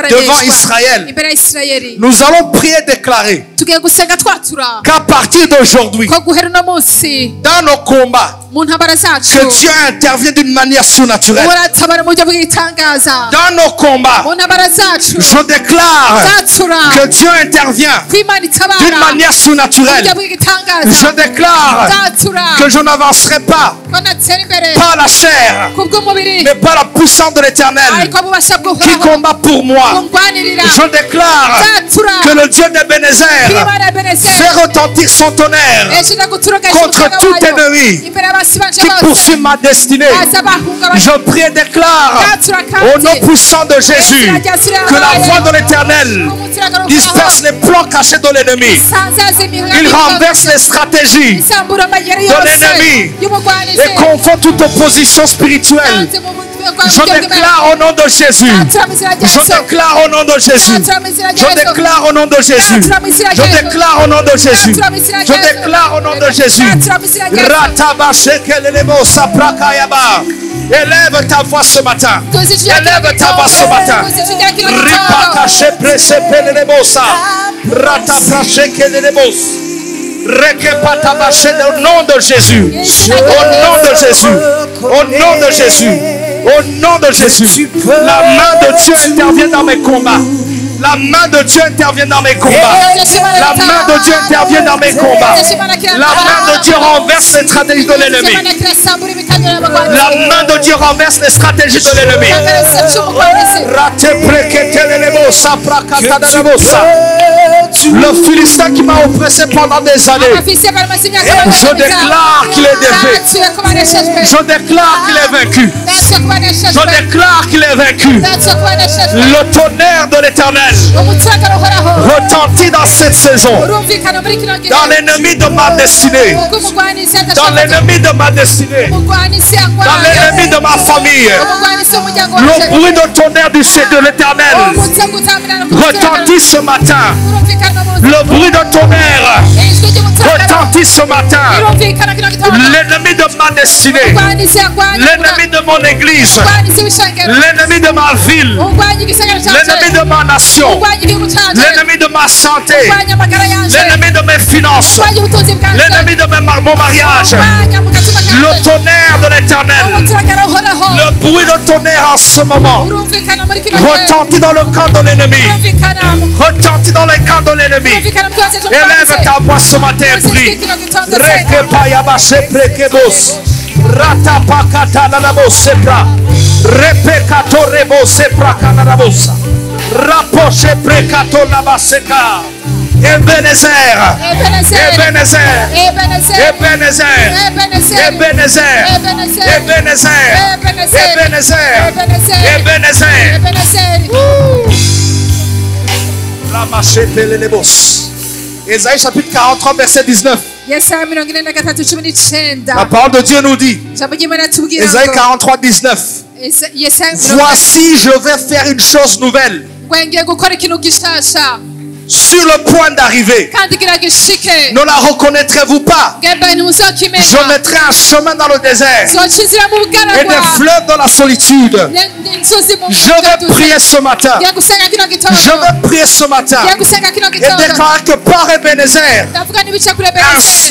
devant Israël. Nous allons prier et déclarer qu'à partir d'aujourd'hui, dans nos combats, que Dieu intervient d'une manière surnaturelle. Dans nos combats, je déclare que Dieu intervient d'une manière surnaturelle. Je déclare que je n'avancerai pas par la chair, mais par la puissance de l'Éternel qui combat pour moi. Je déclare que le Dieu d'Ebenezer fait retentir son tonnerre contre tout ennemi qui poursuit ma destinée. Je prie et déclare au nom puissant de Jésus que la voix de l'Éternel disperse les plans cachés de l'ennemi. Il renverse les stratégies de l'ennemi et confond toute opposition spirituelle. Je déclare au nom de Jésus. Je déclare au nom de Jésus. Je déclare au nom de Jésus. Je déclare au nom de Jésus. Je déclare au nom de Jésus. Élève ta voix ce matin. Élève ta voix ce matin. Au nom de Jésus. Au nom de Jésus. Au nom de Jésus. Au nom de Jésus. La main de Dieu intervient dans mes combats. La main de Dieu intervient dans mes combats. La main de Dieu intervient dans mes combats. La main de Dieu renverse les stratégies de l'ennemi. La main de Dieu renverse les stratégies de l'ennemi. Le Philistin qui m'a oppressé pendant des années, je déclare qu'il est défait. Je déclare qu'il est vaincu. Je déclare qu'il est vaincu. Le tonnerre de l'Éternel retentit dans cette saison dans l'ennemi de ma destinée, dans l'ennemi de ma destinée, dans l'ennemi de ma famille. Le bruit de tonnerre de l'Éternel retentit ce matin. Le bruit de tonnerre retentit retentit ce matin. L'ennemi de ma destinée. L'ennemi de mon église. L'ennemi de ma ville. L'ennemi de ma nation. L'ennemi de ma santé. L'ennemi de mes finances. L'ennemi de mon mariage. Le tonnerre de l'Éternel. Le bruit de tonnerre en ce moment retentit dans le camp de l'ennemi. Retentit dans le camp de l'ennemi. Élève ta voix ce matin et prie. Ratapakata nanabo sepra. Repekato rebo sepra kanarabosa. Rapoche prekato nabaseka. Ebenezer. Ebenezer. Ebenezer. Ebenezer. Ebenezer. Ebenezer. Ebenezer. La machette les bos. Ésaïe chapitre 43 verset 19. La parole de Dieu nous dit, Ésaïe 43, 19, voici je vais faire une chose nouvelle. Sur le point d'arriver. Ne la reconnaîtrez-vous pas? Je mettrai un chemin dans le désert et des fleuves dans la solitude. Je vais prier ce matin. Je vais prier ce matin et déclarer que par Ebenezer,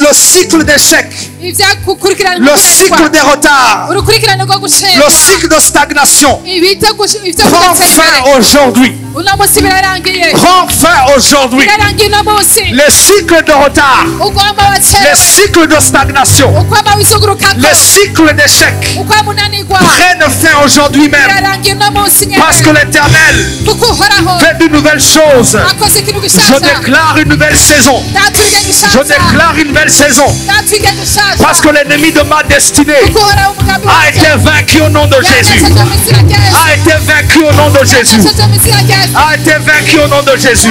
le cycle d'échec, le cycle des retards, le cycle de stagnation prend fin aujourd'hui. Prend fin aujourd'hui. Les cycles de retard, les cycles de stagnation, les cycles d'échec prennent fin aujourd'hui même. Parce que l'Éternel fait de nouvelles choses. Je déclare une nouvelle saison. Je déclare une nouvelle saison. Parce que l'ennemi de ma destinée a été vaincu au nom de Jésus. A été vaincu au nom de Jésus. A été vaincu au nom de Jésus.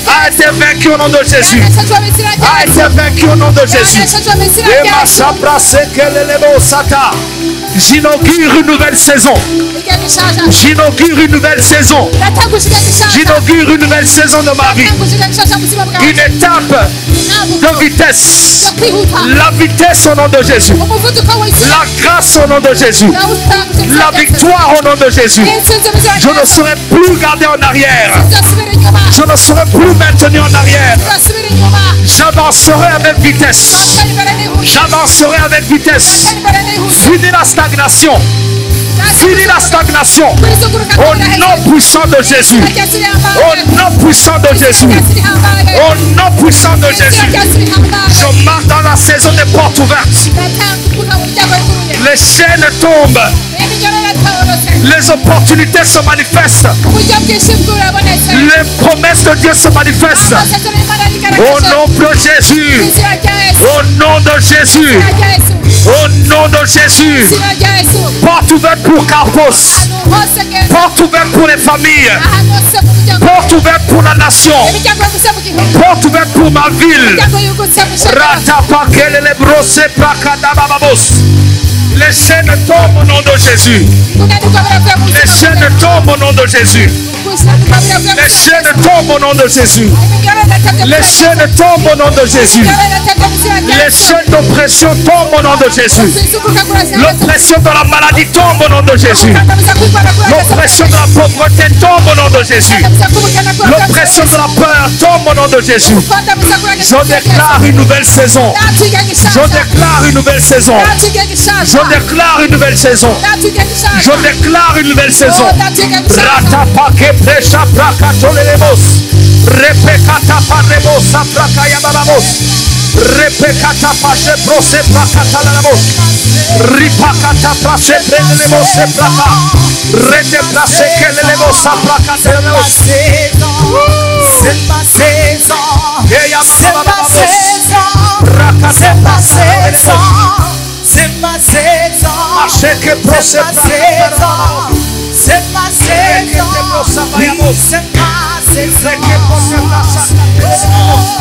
A été vaincu au nom de Jésus. A été vaincu au nom de Jésus. Et ma sabra sekelelebo sata. J'inaugure une nouvelle saison. J'inaugure une nouvelle saison. J'inaugure une nouvelle saison de ma vie. Une étape de vitesse. La vitesse au nom de Jésus. La grâce au nom de Jésus. La victoire au nom de Jésus. Je ne serai plus gardé en arrière. Je ne serai plus maintenu en arrière. J'avancerai avec vitesse. J'avancerai avec vitesse. Fini la stagnation. Fini la stagnation. Au nom puissant de Jésus. Au nom puissant de Jésus. Au nom puissant de Jésus. Je marche dans la saison des portes ouvertes. Les chaînes tombent. Les opportunités se manifestent. Les promesses de Dieu se manifestent. Au nom de Jésus. Au nom de Jésus. Au nom de Jésus. Porte ouverte pour Carpos. Porte ouverte pour les familles. Porte ouverte pour la nation. Porte ouverte pour ma ville. Les chaînes tombent au nom de Jésus. Les chaînes tombent au nom de Jésus. Les chaînes tombent au nom de Jésus. Les chaînes tombent au nom de Jésus. Les chaînes d'oppression tombent au nom de Jésus. L'oppression de la maladie tombe au nom de Jésus. L'oppression de la pauvreté tombe au nom de Jésus. L'oppression de la peur tombe au nom de Jésus. Je déclare une nouvelle saison. Je déclare une nouvelle saison. Je déclare une nouvelle saison. Je déclare une nouvelle saison. Ratapake presha prakatolelemos. Repekata paremos aprakayabamos. Repekata pache prose prakatalamos. Ripakata prase prelemos praka. Rete prase kelelemos aprakatelemos.
C'est ma saison. C'est ma saison. C'est ma saison. C'est ma saison. C'est ma saison. C'est ma saison. Oui, c'est ma saison. C'est ma saison.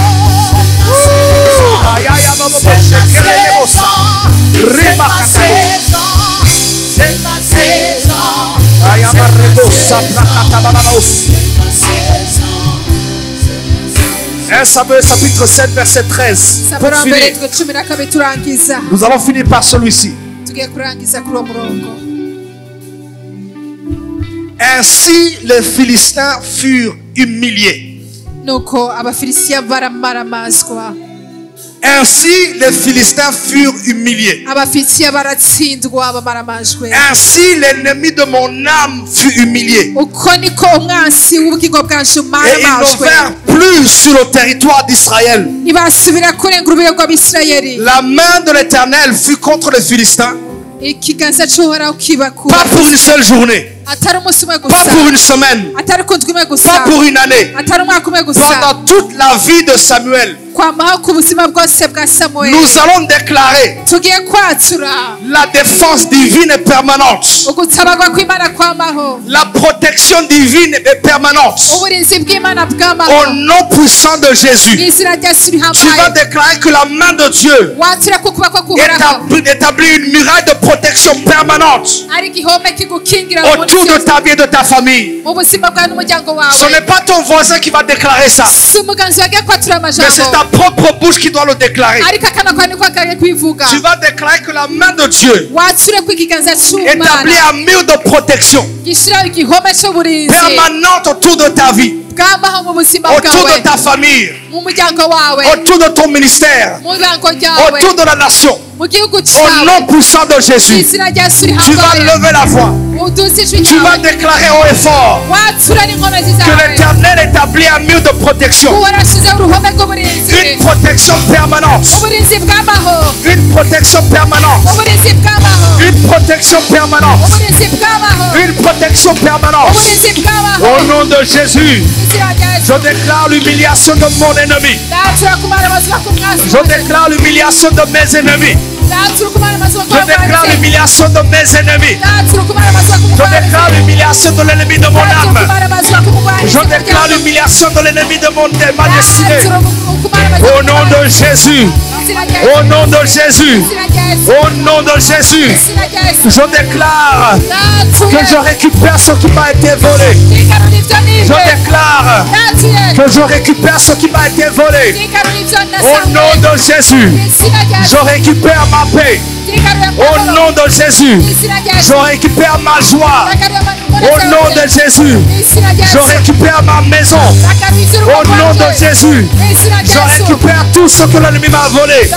1 Samuel chapitre 7 verset 13. Pour finir. Nous allons finir par celui-ci. Ainsi les Philistins furent humiliés. Ainsi les Philistins furent humiliés. Ainsi l'ennemi de mon âme fut humilié. Et ils ne vinrent plus sur le territoire d'Israël. La main de l'Éternel fut contre les Philistins. Pas pour une seule journée. Pas pour une semaine. Pas pour une année. Pendant toute la vie de Samuel. Nous allons déclarer la défense divine est permanente. La protection divine est permanente. Au nom puissant de Jésus, tu vas déclarer que la main de Dieu établit une muraille de protection permanente autour de ta vie et de ta famille. Ce n'est pas ton voisin qui va déclarer ça, mais c'est ta propre bouche qui doit le déclarer. Tu vas déclarer que la main de Dieu établit un mur de protection permanente autour de ta vie, autour de ta famille, autour de ton ministère, autour de la nation. Au nom puissant de Jésus, tu vas lever la voix. Tu vas déclarer haut et fort que l'Éternel établit un mur de protection. Une protection permanente. Une protection permanente. Une protection permanente. Une protection permanente. Au nom de Jésus, je déclare l'humiliation de mon ennemi. Je déclare l'humiliation de mes ennemis. Je déclare l'humiliation de mes ennemis. Je déclare l'humiliation de l'ennemi de mon âme. Je déclare l'humiliation de l'ennemi de ma destinée. Au nom de Jésus. Au nom de Jésus. Au nom de Jésus. Je déclare que je récupère ce qui m'a été volé. Je déclare que je récupère ce qui m'a été volé. Au nom de Jésus. Je récupère ma paix. Au nom de Jésus, je récupère ma joie. Au nom de Jésus, je récupère ma maison. Au nom de Jésus, je récupère tout ce que l'ennemi m'a volé.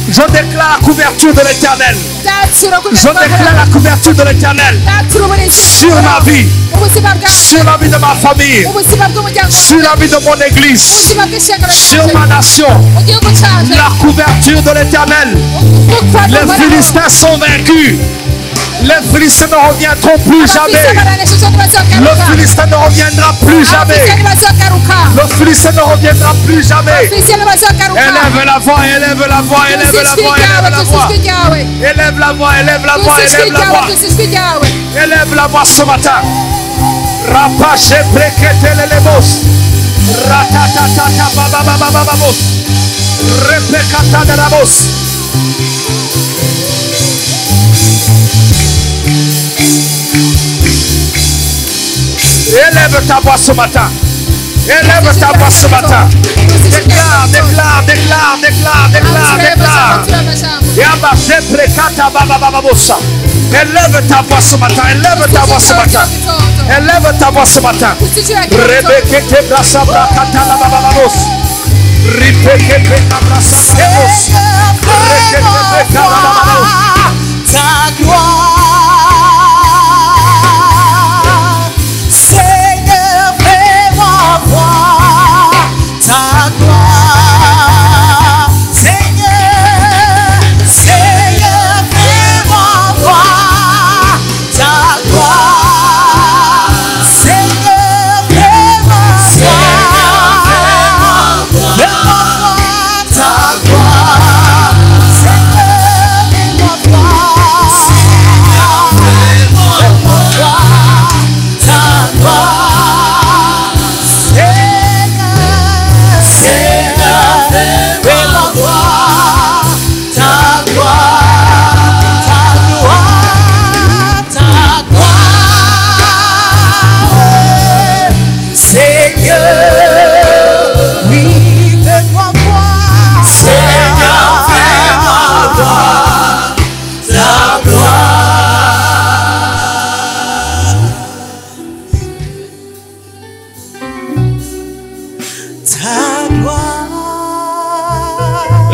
Je déclare la couverture de l'Éternel. Je déclare la couverture de l'Éternel sur ma vie, sur la vie de ma famille, sur la vie de mon église, sur ma nation. La couverture de l'Éternel. Les Philistins sont vaincus. Les Philistins ne reviendront plus jamais. Le Philistin ne reviendra plus jamais. Le Philistin ne reviendra plus jamais. Élève la voix, élève la voix, élève la voix, élève la voix. Élève la voix, élève la voix, élève la voix. Élève la voix ce matin. Rapache brekete lelemos. Ratatata bababababamos. Repekata de la bosse. Élève ta voix ce matin. Élève ta voix ce matin. Déclare, déclare, déclare, déclare, déclare, déclare. Élève ta voix ce matin. Élève ta voix ce matin. Élève ta voix ce matin. Rebekete brasa brakata la bababos. Ripekete brasa brakos. Rekete brekata la bababos. Ta gloire. Ta gloire, Seigneur, Seigneur, fais-moi voir ta gloire, Seigneur, fais-moi voir, fais-moi voir ta gloire, Seigneur, fais-moi voir, Seigneur.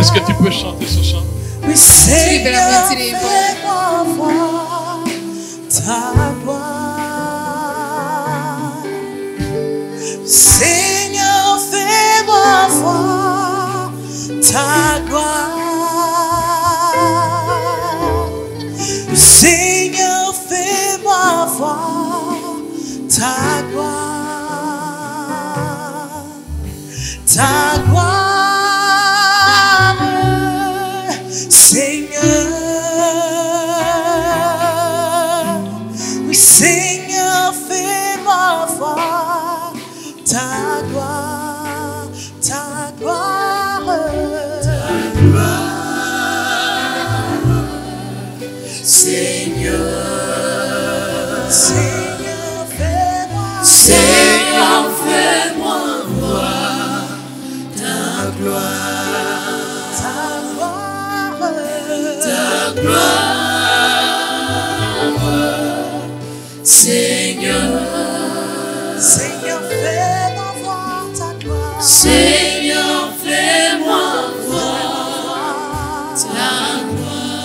Est-ce que tu peux chanter ce chant?
Oui, Seigneur, fais-moi voir ta gloire. Seigneur, fais-moi voir ta gloire. Seigneur, fais-moi voir ta gloire. Ta gloire, Seigneur. Oui, Seigneur, fais-moi voir ta gloire, ta gloire, ta gloire, Seigneur. Seigneur, fais-moi, Seigneur, fais-moi voir ta gloire, ta gloire, ta gloire, Seigneur. Seigneur, fais-moi voir ta gloire. Seigneur, fais-moi voir ta gloire,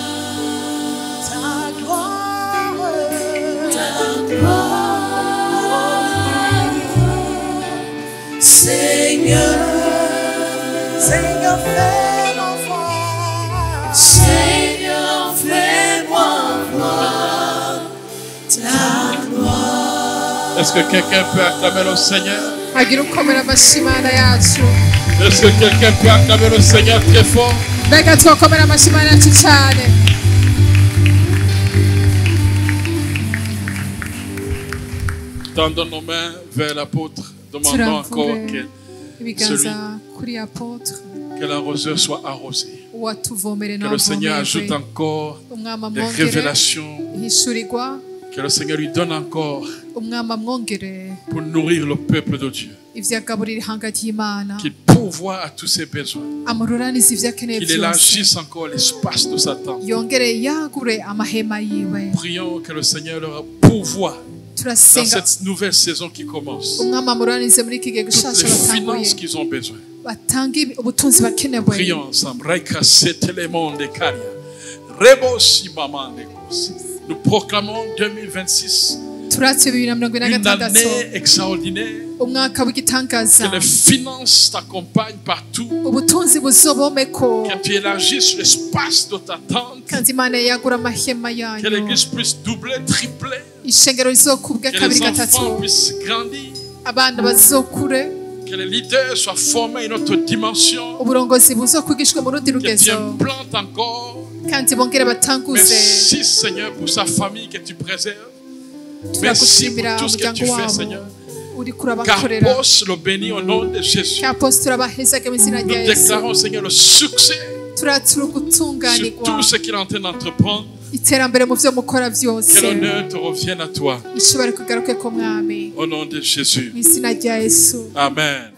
ta gloire, ta gloire, Seigneur. Seigneur, fais-moi voir. Seigneur, fais-moi voir ta gloire.
Est-ce que quelqu'un peut acclamer le Seigneur? Est-ce que quelqu'un peut acclamer le Seigneur très fort? Tendons nos mains vers l'apôtre, demandons encore que l'arroseur soit arrosé. Que le Seigneur ajoute encore des révélations. Que le Seigneur lui donne encore pour nourrir le peuple de Dieu. Qu'il pourvoie à tous ses besoins. Qu'il élargisse encore l'espace de sa tente. Prions que le Seigneur leur pourvoie dans cette nouvelle saison qui commence. Toutes les finances qu'ils ont besoin. Prions ensemble. Nous proclamons 2026 une année extraordinaire. Que les finances t'accompagnent partout. Que tu élargisses l'espace de ta tente. Que l'église puisse doubler, tripler. Que les enfants puissent grandir. Que les leaders soient formés à une autre dimension. Que tu implantes encore. Merci Seigneur pour sa famille que tu préserves. Merci pour tout ce que tu fais Seigneur. Carpos le bénit au nom de Jésus. Nous déclarons Seigneur le succès sur tout ce qu'il est en train d'entreprendre. Que l'honneur te revienne à toi. Au nom de Jésus. Amen.